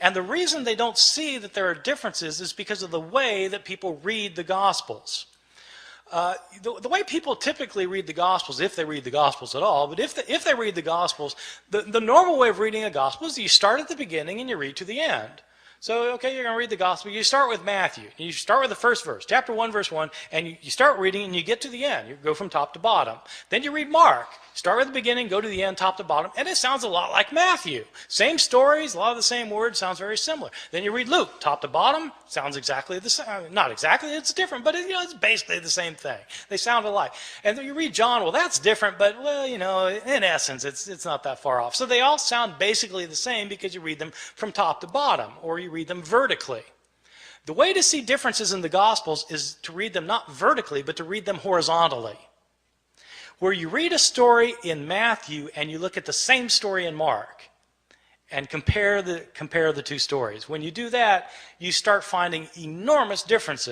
And the reason they don't see that there are differences is because of the way that people read the Gospels. The way people typically read the Gospels, if they read the Gospels at all, but if they read the Gospels, the normal way of reading a Gospel is you start at the beginning and you read to the end. So, okay, you're going to read the Gospel. You start with Matthew. You start with the first verse, chapter 1, verse 1, and you start reading and you get to the end. You go from top to bottom. Then you read Mark. Start with the beginning, go to the end, top to bottom, and it sounds a lot like Matthew. Same stories, a lot of the same words, sounds very similar. Then you read Luke, top to bottom, sounds exactly the same. Not exactly, it's different, but it's basically the same thing. They sound alike. And then you read John, well, that's different, but, well, in essence, it's not that far off. So they all sound basically the same because you read them from top to bottom, or you read them vertically. The way to see differences in the Gospels is to read them not vertically, but to read them horizontally. Where you read a story in Matthew and you look at the same story in Mark and compare the two stories. When you do that, you start finding enormous differences.